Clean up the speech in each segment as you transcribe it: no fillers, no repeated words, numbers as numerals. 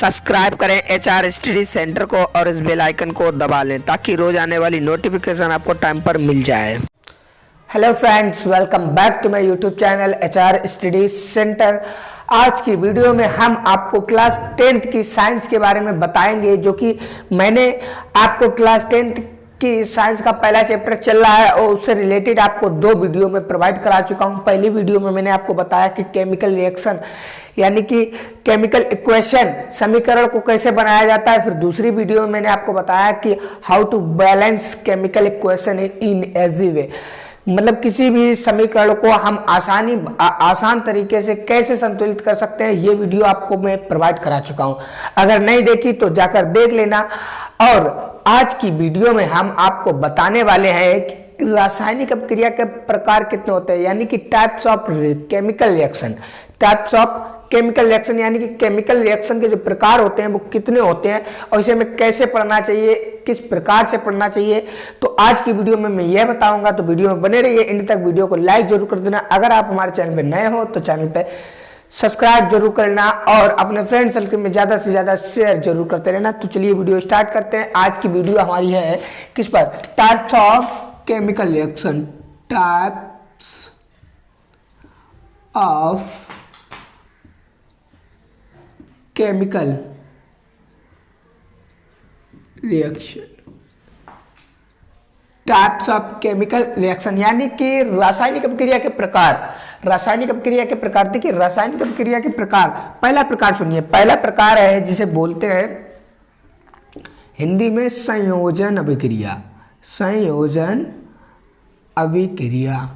Subscribe करें HR study centre को और इस बेल आइकन को दबा लें ताकि रोज आने वाली नोटिफिकेशन आपको टाइम पर मिल जाए। Hello friends, welcome back to my YouTube channel HR study centre. आज की वीडियो में हम आपको क्लास 10th की साइंस के बारे में बताएंगे, जो कि मैंने आपको क्लास 10th की साइंस का पहला चैप्टर चल रहा है और उससे रिलेटेड आपको दो वीडियो में प्रोवाइड करा चुका हूं। पहली वीडियो में मैंने आपको बताया कि केमिकल रिएक्शन यानी कि केमिकल इक्वेशन समीकरण को कैसे बनाया जाता है। फिर दूसरी वीडियो में मैंने आपको बताया कि how to balance chemical equation in easy way, मतलब किसी भी समीकरण को हम आसान तरीके से कैसे संतुलित कर सकते हैं। ये वीडियो आपको मैं प्रोवाइड करा चुका हूं। अगर नहीं देखी तो जाकर देख लेना। और आज की वीडियो में हम आपको बताने वाले हैं कि रासायनिक अपक्रिया के प्रकार कितने होते हैं, यानी कि types of chemical reaction. Types of chemical reaction यानी कि केमिकल रिएक्शन के जो प्रकार होते हैं वो कितने होते हैं और इसे हमें कैसे पढ़ना चाहिए, किस प्रकार से पढ़ना चाहिए। तो आज की वीडियो में मैं यह बताऊंगा, तो वीडियो में बने रहिए एंड तक। वीडियो को लाइक जरूर कर देना। अगर आप हमारे चैनल पे नए हो तो चैनल पे सब्सक्राइब जरूर करना और अपने फ्रेंड सर्कल में ज्यादा से ज्यादा शेयर जरूर करते रहना। तो चलिए वीडियो स्टार्ट करते हैं। आज की वीडियो हमारी है किस पर, types of chemical reaction. Types of chemical reaction. Types of chemical reaction यानी कि रासायनिक अपक्रिया के प्रकार। रासायनिक अपक्रिया के प्रकार, देखिए रासायनिक अपक्रिया के प्रकार, पहला प्रकार सुनिए। पहला प्रकार है जिसे बोलते हैं हिंदी में संयोजन अभिक्रिया। संयोजन अभिक्रिया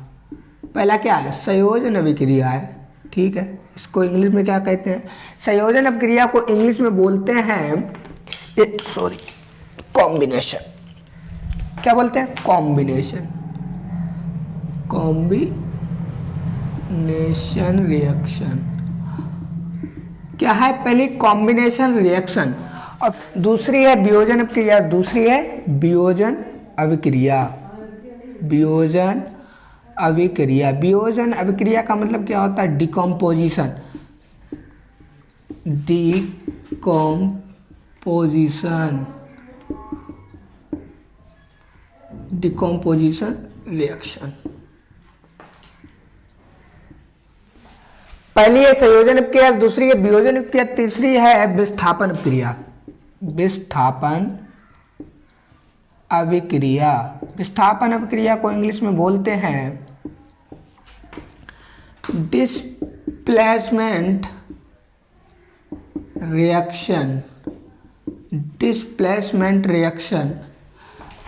पहला क्या है, संयोजन अभिक्रिया है। ठीक है, इसको इंग्लिश में क्या कहते हैं, संयोजन अभिक्रिया को इंग्लिश में बोलते हैं कॉम्बिनेशन। क्या बोलते हैं, कॉम्बिनेशन। कॉम्बिनेशन रिएक्शन क्या है, पहली कॉम्बिनेशन रिएक्शन और दूसरी है वियोजन अभिक्रिया। दूसरी है वियोजन अभिक्रिया। वियोजन अभिक्रिया, वियोजन अभिक्रिया का मतलब क्या होता है, डिकम्पोजिशन। Decomposition, decomposition reaction. पहली है संयोजन अभिक्रिया, दूसरी है वियोजन अभिक्रिया, तीसरी है विस्थापन अभिक्रिया। विस्थापन अभिक्रिया, विस्थापन अभिक्रिया को इंग्लिश में बोलते हैं डिस्प्लेसमेंट रिएक्शन। Displacement reaction.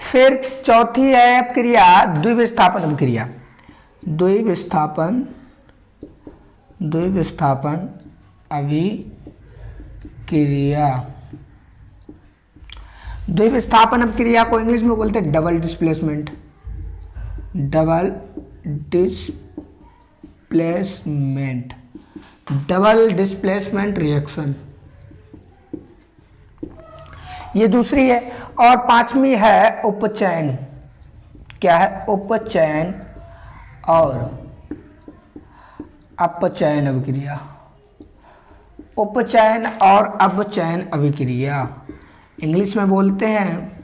फिर चौथी है अभिक्रिया द्विविस्थापन अभिक्रिया। द्विविस्थापन अभिक्रिया। द्विविस्थापन अभिक्रिया को इंग्लिश में बोलते हैं double displacement. Double displacement, double displacement reaction, ये दूसरी है। और पांचवी है उपचयन। क्या है, उपचयन और अपचयन अभिक्रिया। उपचयन और अपचयन अभिक्रिया इंग्लिश में बोलते हैं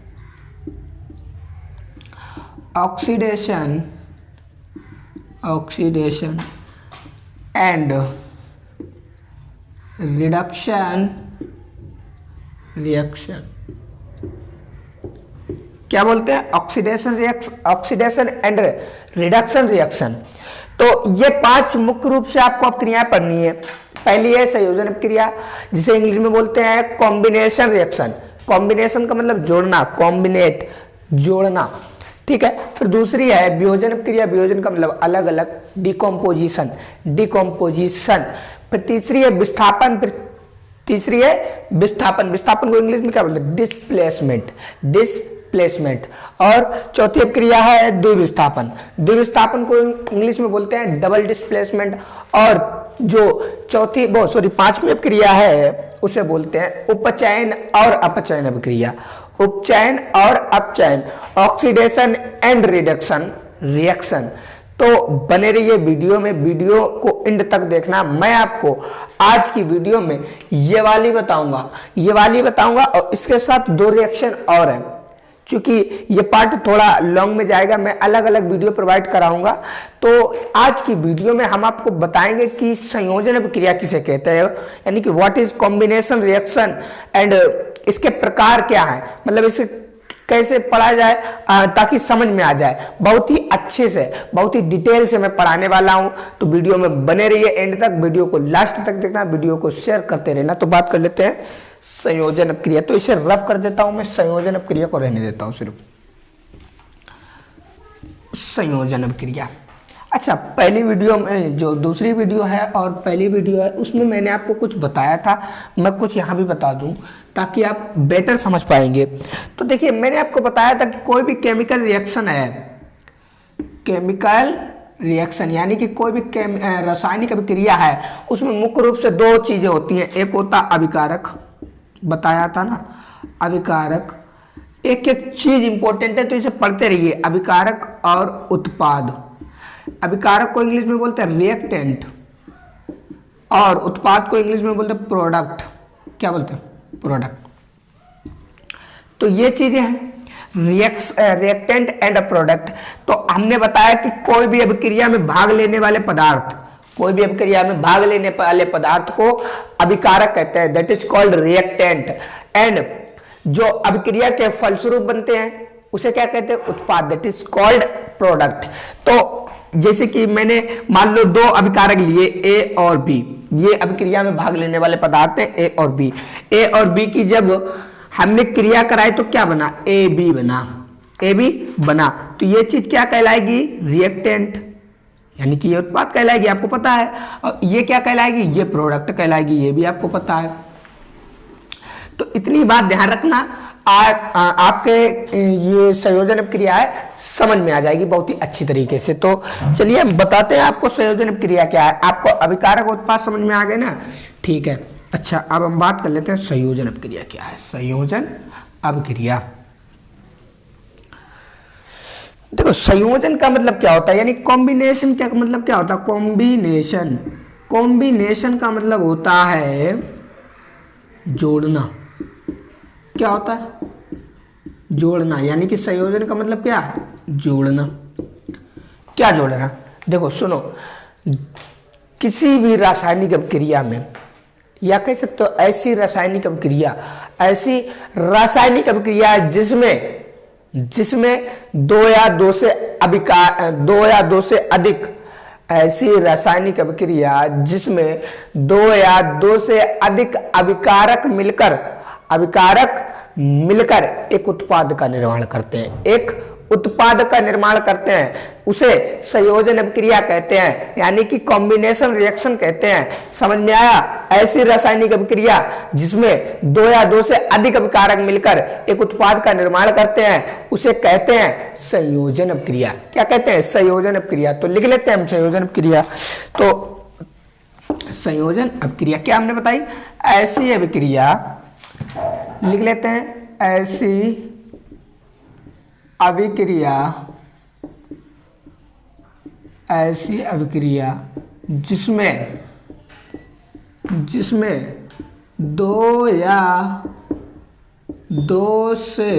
ऑक्सीडेशन एंड रिडक्शन रिएक्शन। क्या बोलते हैं, ऑक्सीडेशन एंड रिडक्शन रिएक्शन। तो ये पांच मुख्य रूप से आपको अपक्रियाएं पढ़नी है। पहली है संयोजन अपक्रिया जिसे इंग्लिश में बोलते हैं कॉम्बिनेशन रिएक्शन। कॉम्बिनेशन का मतलब जोड़ना, कॉम्बिनेट, जोड़ना। ठीक है। फिर दूसरी है वियोजन अपक्रिया, वियोजन का मतलब अलग अलग, डिकम्पोजिशन। फिर तीसरी है विस्थापन। विस्थापन को इंग्लिश में क्या बोलते हैं, डिस्प्लेसमेंट। और चौथी अपक्रिया है द्विविस्थापन को इंग्लिश में बोलते हैं डबल डिस्प्लेसमेंट। और जो पांचवी अपक्रिया है उसे बोलते हैं उपचयन और अपचयन अभिक्रिया। उपचयन और अपचयन, ऑक्सीडेशन एंड रिडक्शन रिएक्शन। तो बने रहिए वीडियो में, वीडियो को एंड तक देखना। मैं आपको आज की वीडियो में ये वाली बताऊंगा और इसके साथ 2 रिएक्शन और है। क्योंकि ये पार्ट थोड़ा लॉन्ग में जाएगा, मैं अलग अलग वीडियो प्रोवाइड कराऊंगा। तो आज की वीडियो में हम आपको बताएंगे कि संयोजन अभिक्रिया किसे कहते हैं, यानी कि what is combination reaction and इसके प्रकार क्या है, मतलब इसे कैसे पढ़ा जाए ताकि समझ में आ जाए। बहुत ही अच्छे से, बहुत ही डिटेल से मैं पढ़ाने वाला हूं, तो वीडियो में बने रहिए एंड तक, वीडियो को लास्ट तक देखना, वीडियो को शेयर करते रहना। तो बात कर लेते हैं संयोजन अपक्रिया। तो इसे रफ कर देता हूं मैं, संयोजन अपक्रिया को रहने देता हूं सिर्फ। संयोजन अपक्रिया, अच्छा, पहली वीडियो में जो दूसरी वीडियो है और पहली वीडियो है उसमें मैंने आपको कुछ बताया था, मैं कुछ यहाँ भी बता दूं ताकि आप बेटर समझ पाएंगे। तो देखिए, मैंने आपको बताया था कि कोई भी केमिकल रिएक्शन है, केमिकल रिएक्शन यानी कि कोई भी रासायनिक अभिक्रिया है, उसमें मुख्य रूप से 2 चीजें होती हैं। एक होता अभिकारक, बताया था ना, अभिकारक। एक एक चीज इंपॉर्टेंट है तो इसे पढ़ते रहिए, अभिकारक और उत्पाद। अभिकारक को इंग्लिश में बोलते हैं रिएक्टेंट और उत्पाद को इंग्लिश में बोलते हैं प्रोडक्ट। क्या बोलते हैं? प्रोडक्ट। तो ये चीजें हैं, रिएक्टेंट एंड प्रोडक्ट। तो हमने बताया कि कोई भी अभिक्रिया में भाग लेने वाले पदार्थ, कोई भी अभिक्रिया में भाग लेने वाले पदार्थ को अभिकारक कहते हैं, that is called reactant. And जो अभिक्रिया के फलस्वरूप बनते हैं उसे क्या कहते हैं? उत्पाद, दैट इज कॉल्ड प्रोडक्ट। तो जैसे कि मैंने मान लो 2 अभिकारक लिए, ए और बी, ये अभिक्रिया में भाग लेने वाले पदार्थ हैं ए और बी। ए और बी की जब हमने क्रिया कराई तो क्या बना? ए बी बना। तो ये चीज क्या कहलाएगी? रिएक्टेंट, यानी कि ये उत्पाद कहलाएगी, आपको पता है। और ये क्या कहलाएगी? ये प्रोडक्ट कहलाएगी, ये भी आपको पता है। तो इतनी बात ध्यान रखना, आपके ये संयोजन अपक्रिया है समझ में आ जाएगी बहुत ही अच्छी तरीके से। तो चलिए हम बताते हैं आपको संयोजन अपक्रिया क्या है। आपको अभिकारक उत्पाद समझ में आ गए ना? ठीक है। अच्छा, अब हम बात कर लेते हैं संयोजन अपक्रिया क्या है। संयोजन अपक्रिया, देखो, संयोजन का मतलब क्या होता है, यानी कॉम्बिनेशन का मतलब क्या होता है? कॉम्बिनेशन का मतलब होता है जोड़ना। क्या होता है? जोड़ना, यानी कि संयोजन का मतलब क्या है? जोड़ना। क्या जोड़ना? देखो सुनो, किसी भी रासायनिक अभिक्रिया में, या कह सकते हो ऐसी रासायनिक अभिक्रिया जिसमें 2 या 2 से अधिक, ऐसी रासायनिक अभिक्रिया जिसमें 2 या 2 से अधिक अभिकारक मिलकर एक उत्पाद का निर्माण करते हैं, उसे संयोजन अभिक्रिया कहते हैं, यानी कि कॉम्बिनेशन रिएक्शन कहते हैं। समझ में आया? ऐसी रासायनिक अभिक्रिया जिसमें 2 या 2 से अधिक अभिकारक मिलकर एक उत्पाद का निर्माण करते हैं, उसे कहते हैं संयोजन अभिक्रिया। क्या कहते हैं? संयोजन अभिक्रिया। तो लिख लेते हैं हम संयोजन अभिक्रिया। तो संयोजन अभिक्रिया क्या हमने बताई? ऐसी अभिक्रिया, लिख लेते हैं, ऐसी अभिक्रिया जिसमें 2 या 2 से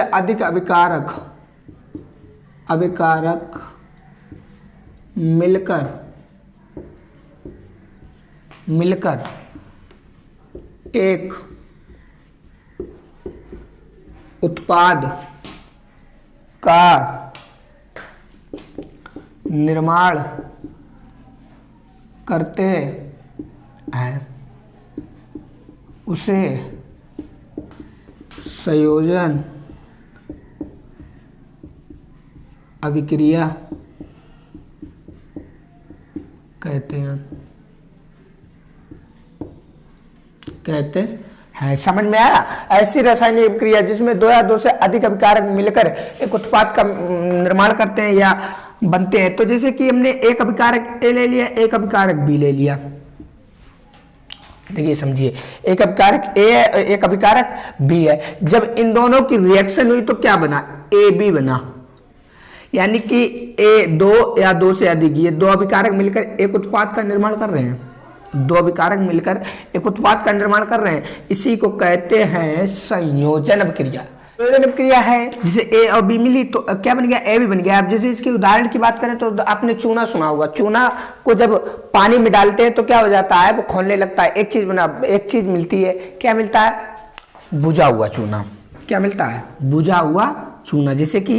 अधिक अभिकारक मिलकर एक उत्पाद का निर्माण करते हैं, उसे संयोजन अभिक्रिया कहते हैं। समझ में आया? ऐसी रासायनिक अभिक्रिया जिसमें 2 या 2 से अधिक अभिकारक मिलकर एक उत्पाद का निर्माण करते हैं या बनते हैं। तो जैसे कि हमने एक अभिकारक ए ले लिया, एक अभिकारक बी ले लिया, देखिए समझिए, एक अभिकारक ए है, एक अभिकारक बी है। जब इन दोनों की रिएक्शन हुई तो क्या बना, ए बी बना। यानी कि ए दो या दो से अधिक, ये दो अभिकारक मिलकर एक उत्पाद का निर्माण कर रहे हैं। दो अभिकारक मिलकर एक उत्पाद का निर्माण कर रहे हैं, इसी को कहते हैं संयोजन अभिक्रिया। संयोजन अभिक्रिया है, जिसे ए और बी मिली तो क्या बन गया, ए बी बन गया। अब जैसे इसके उदाहरण की बात करें तो आपने चूना सुना होगा। चूना को जब पानी में डालते हैं तो क्या हो जाता है, वो खोलने लगता है। एक चीज मिलती है, क्या मिलता है, बुझा हुआ चूना। क्या मिलता है, बुझा हुआ चूना। जैसे कि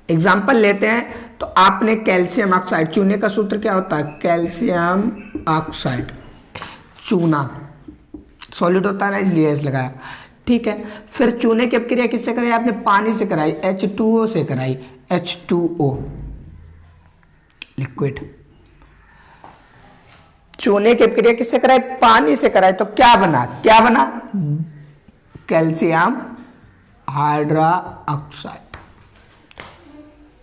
एग्जाम्पल लेते हैं तो आपने कैल्शियम ऑक्साइड, चूने का सूत्र क्या होता है, कैल्शियम ऑक्साइड। चूना सॉलिड होता है ना, इसलिए एस लगाया। ठीक है, फिर चूने की अपक्रिया किससे कराई आपने, पानी से कराई, H2O से कराई, H2O लिक्विड। चूने की अपक्रिया किससे कराई, पानी से कराई, तो क्या बना, calcium hydra oxide.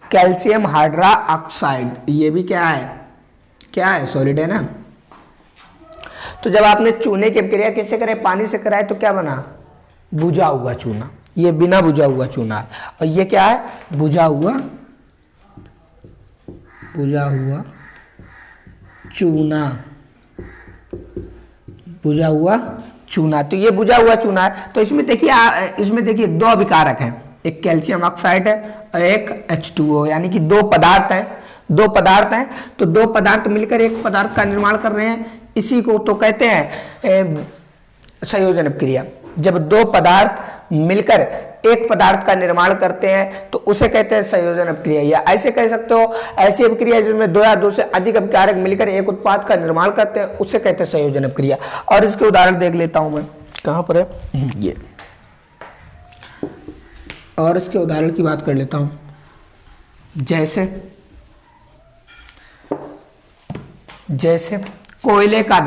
Calcium hydra oxide, ये भी क्या है, सॉलिड है ना। तो जब आपने चूने की अपक्रिया किससे कराई, पानी से कराई, तो क्या बना, बुझा हुआ चूना। ये बिना बुझा हुआ चूना है, और ये क्या है, बुझा हुआ चूना। तो ये बुझा हुआ चूना है। तो इसमें देखिए दो अभिकारक हैं, एक कैल्शियम ऑक्साइड है और एक H2O, यानी कि दो पदार्थ हैं। तो दो पदार्थ मिलकर एक पदार्थ का निर्माण कर रहे हैं, इसी को तो कहते हैं संयोजन अपक्रिया। जब दो पदार्थ मिलकर एक पदार्थ का निर्माण करते हैं तो उसे कहते हैं संयोजन अपक्रिया। या ऐसे कह सकते हो, ऐसी अपक्रिया जिसमें दो या दो से अधिक अभिकारक मिलकर एक उत्पाद का निर्माण करते हैं, उसे कहते हैं संयोजन अपक्रिया। और इसके उदाहरण देख लेता हूं मैं, कहां पर है ये, और इसके उदाहरण की बात कर लेता हूं। जैसे कोयले का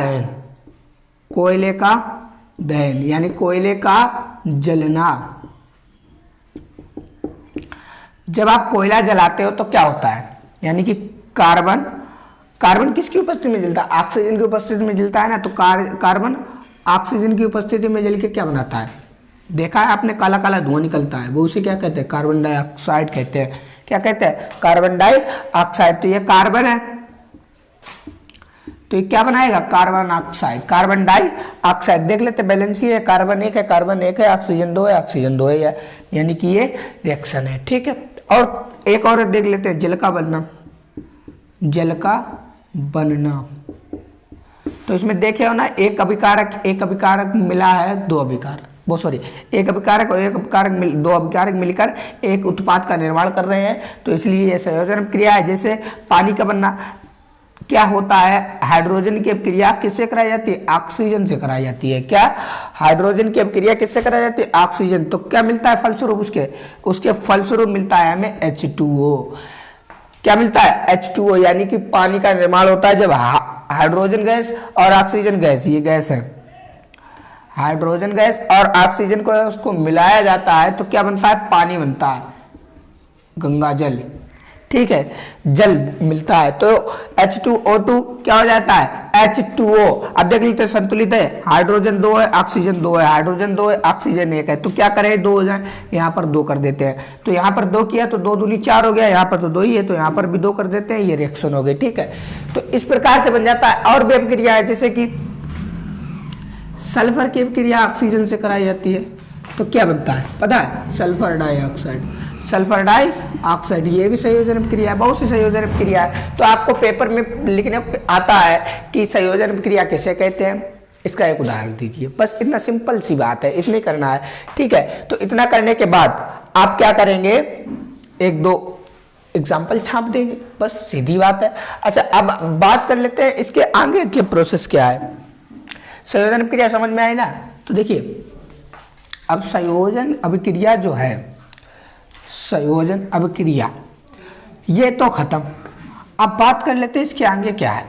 दहन यानी कोयले का जलना। जब आप कोयला जलाते हो तो क्या होता है, यानी कि कार्बन किसकी उपस्थिति में जलता है, ऑक्सीजन की उपस्थिति में जलता है ना। तो कार्बन ऑक्सीजन की उपस्थिति में जल के क्या बनाता है, देखा है आपने, काला काला धुआं निकलता है, वो उसे क्या कहते हैं, कार्बन डाइऑक्साइड कहते हैं। क्या कहते हैं, कार्बन डाइऑक्साइड। तो ये कार्बन है, तो ये क्या बनाएगा, कार्बन डाइऑक्साइड। देख लेते बैलेंस ही है, कार्बन एक है, ऑक्सीजन दो है, यानी कि ये रिएक्शन है। ठीक है, और एक और देख लेते हैं, जल का बनना। तो इसमें देखे हो ना, एक अभिकारक मिला है, दो अभिकारक मिलकर एक उत्पाद का निर्माण कर रहे हैं, तो इसलिए यह संयोजन क्रिया है। जैसे पानी का बनना क्या होता है, हाइड्रोजन की अपक्रिया किससे कराई जाती है, ऑक्सीजन से कराई जाती है। क्या, हाइड्रोजन की अपक्रिया किससे कराई जाती है, ऑक्सीजन। तो क्या मिलता है फलस्वरूप, उसके फलस्वरूप मिलता है हमें H2O। क्या मिलता है, H2O, यानी कि पानी का निर्माण होता है जब हाइड्रोजन गैस और ऑक्सीजन गैस, ये गैस है, हाइड्रोजन गैस और ऑक्सीजन को उसको मिलाया जाता है तो क्या बनता है, पानी बनता है, गंगा जल। ठीक है, जल मिलता है तो H2O2 क्या हो जाता है, H2O। अब देख लीजिए संतुलित है, हाइड्रोजन 2 है, ऑक्सीजन 2 है, हाइड्रोजन 2 है, ऑक्सीजन 1 है, तो क्या करें, 2 हो जाए, यहाँ पर 2 कर देते हैं। तो यहाँ पर 2 किया तो 2 दूनी 4 हो गया, यहाँ पर तो 2 ही है तो यहाँ पर भी 2 कर देते हैं, ये रिएक्शन हो गई। ठीक है, तो इस प्रकार से बन जाता है। और भी अपक्रिया है, जैसे कि सल्फर की अपक्रिया ऑक्सीजन से कराई जाती है, तो क्या बनता है पता है, सल्फर डाइऑक्साइड। ये भी संयोजन अपक्रिया है, बहुत सी संयोजन अपक्रिया है। तो आपको पेपर में लिखने आता है कि संयोजन अपक्रिया किसे कहते हैं, इसका एक उदाहरण दीजिए। बस इतना सिंपल सी बात है, इतनी करना है। ठीक है, तो इतना करने के बाद आप क्या करेंगे, 1-2 एग्जाम्पल छाप देंगे, बस सीधी बात है। अच्छा, अब बात कर लेते हैं इसके आगे के प्रोसेस क्या है। संयोजन अभिक्रिया समझ में आई ना। तो देखिए अब संयोजन अभिक्रिया जो है, संयोजन अभिक्रिया ये तो खत्म। अब बात कर लेते हैं इसके आगे क्या है।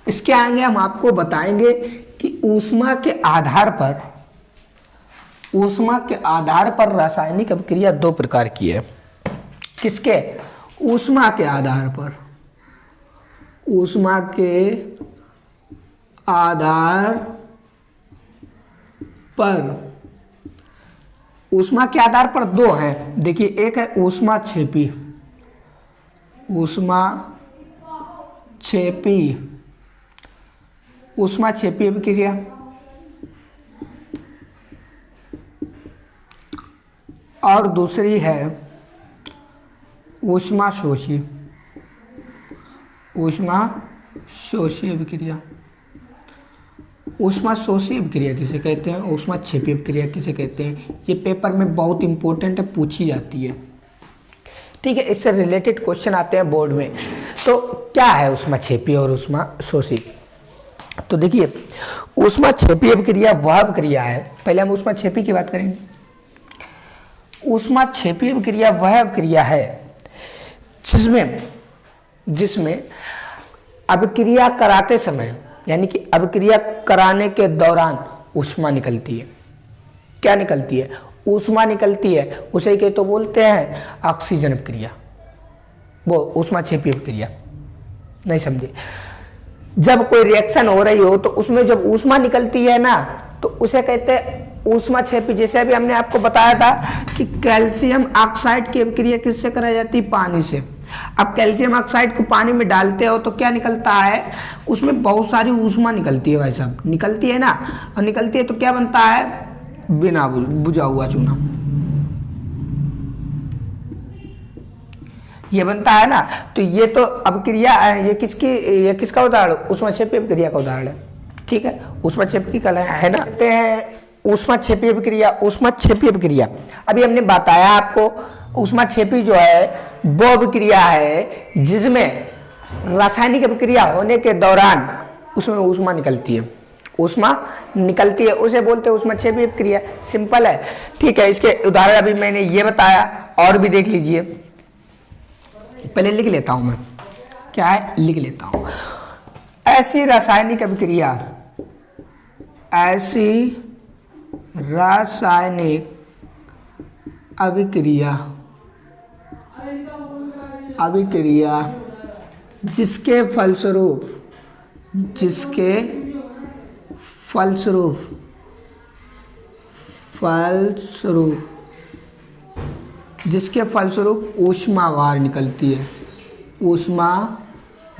इसके आगे हम आपको बताएंगे कि ऊष्मा के आधार पर रासायनिक अभिक्रिया 2 प्रकार की है। किसके, ऊष्मा के आधार पर। ऊष्मा के आधार पर, ऊष्मा के आधार पर दो हैं। देखिए, एक है ऊष्मा क्षेपी, ऊष्मा क्षेपी, ऊष्मा क्षेपी अभिक्रिया, और दूसरी है ऊष्मा शोषी, ऊष्मा शोषी अभिक्रिया। ऊष्मा शोषी अभिक्रिया किसे कहते हैं, ऊष्मा क्षेपी अभिक्रिया किसे कहते हैं, ये पेपर में बहुत इंपॉर्टेंट है, पूछी जाती है। ठीक है, इससे रिलेटेड क्वेश्चन आते हैं बोर्ड में। तो क्या है ऊष्मा क्षेपी और ऊष्मा शोषी? तो देखिए, ऊष्मा क्षेपी अभिक्रिया वह अभिक्रिया है, पहले हम ऊष्मा क्षेपी की बात करेंगे। ऊष्मा क्षेपी अभिक्रिया वह अभिक्रिया है जिसमें अभिक्रिया कराते समय, यानी कि अभिक्रिया कराने के दौरान ऊष्मा निकलती है। क्या निकलती है? ऊष्मा निकलती है। उसे के तो बोलते हैं ऑक्सीजन अभिक्रिया, वो ऊष्मा क्षेपी अभिक्रिया। नहीं समझे? जब कोई रिएक्शन हो रही हो तो उसमें जब ऊष्मा निकलती है ना, तो उसे कहते हैं ऊष्मा क्षेपी। जैसे अभी हमने आपको बताया था कि कैल्शियम ऑक्साइड की अभिक्रिया किससे कराई जाती है? पानी से। अब कैल्शियम ऑक्साइड को पानी में डालते हो तो क्या निकलता है? उसमें बहुत सारी ऊष्मा निकलती है भाई साहब, निकलती है ना। और निकलती है तो क्या बनता है? बिना बुझा हुआ चूना, ये बनता है ना। तो ये तो अभिक्रिया, ये किसका उदाहरण? ऊष्मा क्षेपी अभिक्रिया का उदाहरण है। ठीक है, ऊष्मा क्षेपी कला है ना। कहते हैं ऊष्मा क्षेपी अभिक्रिया, ऊष्मा क्षेपी अभिक्रिया। अभी हमने बताया आपको, ऊष्मा क्षेपी जो है वो अभिक्रिया है जिसमें रासायनिक अभिक्रिया होने के दौरान उसमें ऊष्मा निकलती है, ऊष्मा निकलती है, उसे बोलते हैं ऊष्मा क्षेपी अभिक्रिया। सिंपल है। ठीक है, इसके उदाहरण अभी मैंने ये बताया, और भी देख लीजिए। पहले लिख लेता हूं मैं, क्या है लिख लेता हूं। ऐसी रासायनिक अभिक्रिया, ऐसी रासायनिक अभिक्रिया जिसके फलस्वरूप ऊष्मा बाहर निकलती है, ऊष्मा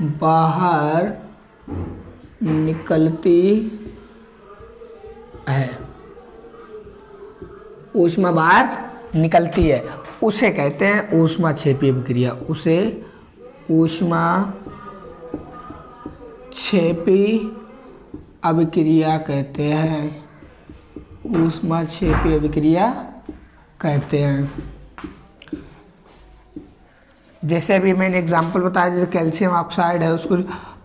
बाहर निकलती है, ऊष्मा बाहर निकलती है, उसे कहते हैं ऊष्मा क्षेपी अभिक्रिया। उसे ऊष्मा क्षेपी अभिक्रिया कहते हैं, ऊष्मा क्षेपी अभिक्रिया कहते हैं। जैसे अभी मैंने एग्जांपल बताया, जैसे कैल्शियम ऑक्साइड है, उसको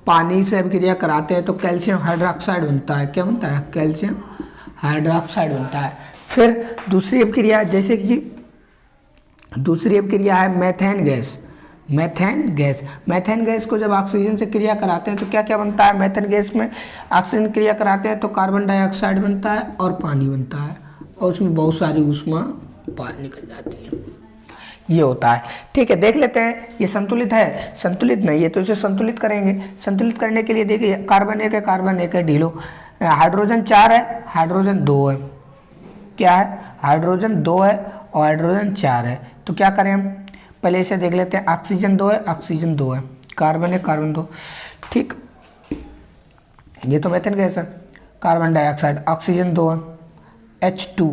पानी से अभिक्रिया कराते हैं तो कैल्शियम हाइड्रोक्साइड बनता है। क्या बनता है? कैल्शियम हाइड्रोक्साइड बनता है। फिर दूसरी अभिक्रिया, जैसे कि दूसरी अभिक्रिया है मेथेन गैस। मेथेन गैस को जब ऑक्सीजन से क्रिया कराते हैं तो क्या क्या बनता है? मेथेन गैस में ऑक्सीजन क्रिया कराते हैं तो कार्बन डाइऑक्साइड बनता है और पानी बनता है, और उसमें बहुत सारी ऊष्मा बाहर निकल जाती है। ये होता है। ठीक है, देख लेते हैं। ये संतुलित है? संतुलित नहीं है, तो इसे संतुलित करेंगे। संतुलित करने के लिए देखिए, कार्बन एक है ढीलो, हाइड्रोजन 4 है, हाइड्रोजन 2 है। क्या है? हाइड्रोजन 2 है और हाइड्रोजन 4 है। तो क्या करें हम? पहले इसे देख लेते हैं। ऑक्सीजन 2 है, ऑक्सीजन 2 है, कार्बन है, कार्बन 2। ठीक, ये तो मेथेन गैस है। कार्बन डाइऑक्साइड, ऑक्सीजन 2 है, H2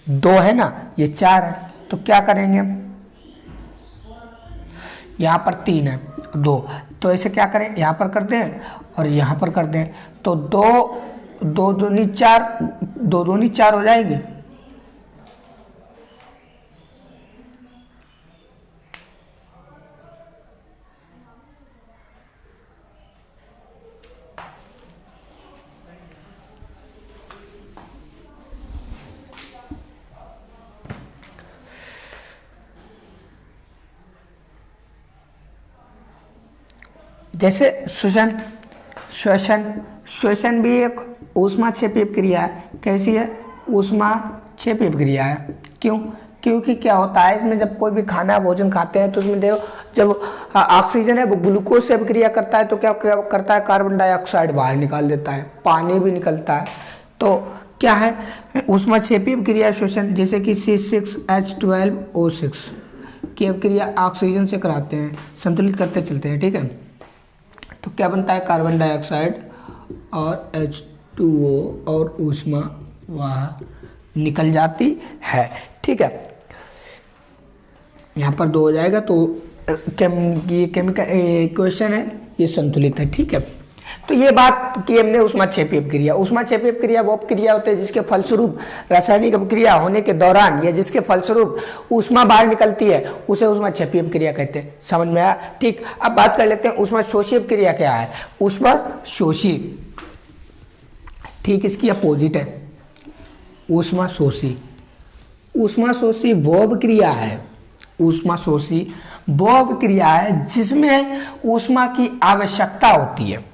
2 है ना, ये 4 है। तो क्या करेंगे हम? यहाँ पर 3 है, 2, तो ऐसे क्या करें? यहाँ पर कर दें और यहाँ पर कर दें, तो 2 दूनी 4 हो जाएगी। जैसे श्वसन भी एक ऊष्मा क्षेपी अभिक्रिया है। कैसी है? ऊष्मा क्षेपी अभिक्रिया है। क्यों? क्योंकि क्या होता है इसमें, जब कोई भी खाना भोजन खाते हैं तो उसमें देखो, जब ऑक्सीजन है वो ग्लूकोज से अभिक्रिया करता है तो क्या क्या करता है, कार्बन डाइऑक्साइड बाहर निकाल देता है, पानी भी निकलता है। तो क्या है, ऊष्माक्षेपीय अभिक्रिया शोषण, जैसे कि C6H12O6 की अभिक्रिया ऑक्सीजन से कराते हैं, संतुलित करते चलते हैं, ठीक है। तो क्या बनता है, कार्बन डाइऑक्साइड और H2O और ऊष्मा वह निकल जाती है, ठीक है। यहाँ पर 2 हो जाएगा, तो ये केमिकल इक्वेशन है, ये संतुलित है, ठीक है। तो ये बात की हमने ऊष्माक्षेपीय अभिक्रिया। ऊष्माक्षेपीय अभिक्रिया वो अभिक्रिया होती है जिसके फलस्वरूप रासायनिक अभिक्रिया होने के दौरान या जिसके फलस्वरूप ऊष्मा बाहर निकलती है उसे ऊष्माक्षेपीय अभिक्रिया कहते हैं। समझ में आया, ठीक। अब बात कर लेते हैं ऊष्माशोषी अभिक्रिया क्या है। ऊष्माशोषी, ठीक, इसकी अपोजिट है ऊष्माशोषी। ऊष्माशोषी वो अभिक्रिया है, ऊष्माशोषी वो अभिक्रिया है जिसमें ऊष्मा की आवश्यकता होती है,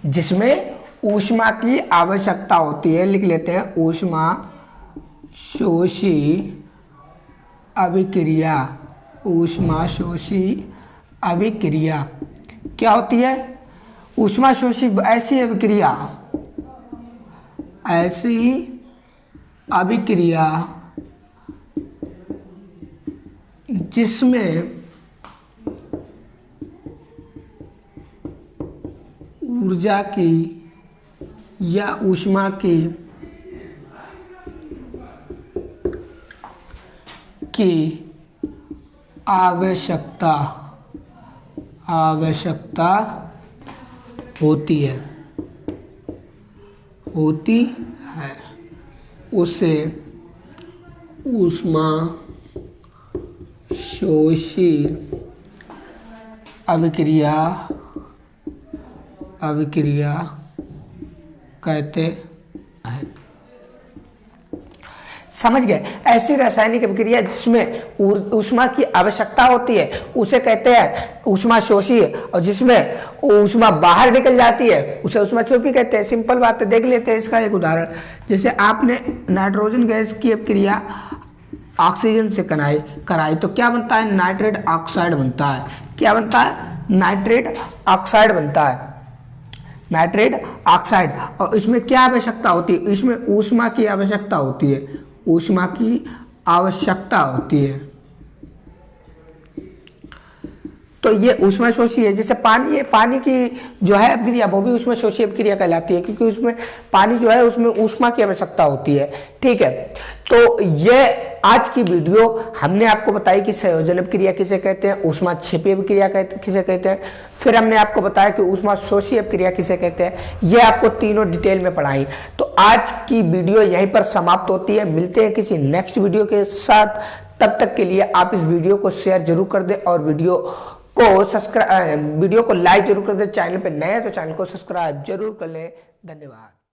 जिसमें ऊष्मा की आवश्यकता होती है। लिख लेते हैं ऊष्माशोषी अभिक्रिया। ऊष्माशोषी अभिक्रिया क्या होती है, ऊष्माशोषी ऐसी अभिक्रिया, ऐसी अभिक्रिया जिसमें ऊर्जा की या ऊष्मा की आवश्यकता होती है उसे ऊष्माशोषी अभिक्रिया कहते हैं। समझ गए, ऐसी रासायनिक अभिक्रिया जिसमें ऊष्मा की आवश्यकता होती है उसे कहते हैं ऊष्माशोषी, और जिसमें ऊष्मा बाहर निकल जाती है उसे ऊष्माक्षेपी कहते हैं। सिंपल बात है, देख लेते हैं इसका एक उदाहरण। जैसे आपने नाइट्रोजन गैस की अभिक्रिया ऑक्सीजन से कराई तो क्या बनता है, नाइट्रेट ऑक्साइड बनता है। क्या बनता है, नाइट्रेट ऑक्साइड बनता है, नाइट्रेट ऑक्साइड। और इसमें क्या आवश्यकता होती है, इसमें ऊष्मा की आवश्यकता होती है, ऊष्मा की आवश्यकता होती है। तो ये ऊष्माशोषी है। जैसे पानी है, पानी की जो है अभिक्रिया वो भी ऊष्माशोषी अभिक्रिया कहलाती है, क्योंकि उसमें पानी जो है उसमें ऊष्मा की आवश्यकता होती है, ठीक है। तो ये आज की वीडियो हमने आपको बताई कि संयोजन अभिक्रिया किसे कहते हैं, ऊष्माक्षेपीय अभिक्रिया किसे कहते हैं, फिर हमने आपको बताया कि ऊष्माशोषी अभिक्रिया किसे कहते हैं। ये आपको तीनों डिटेल में पढ़ाई। तो आज की वीडियो यहीं पर समाप्त होती है। मिलते हैं किसी नेक्स्ट वीडियो के साथ, तब तक के लिए आप इस वीडियो को शेयर जरूर कर दें और वीडियो को लाइक जरूर कर दें। चैनल पे नए हैं तो चैनल को सब्सक्राइब जरूर कर लें। धन्यवाद।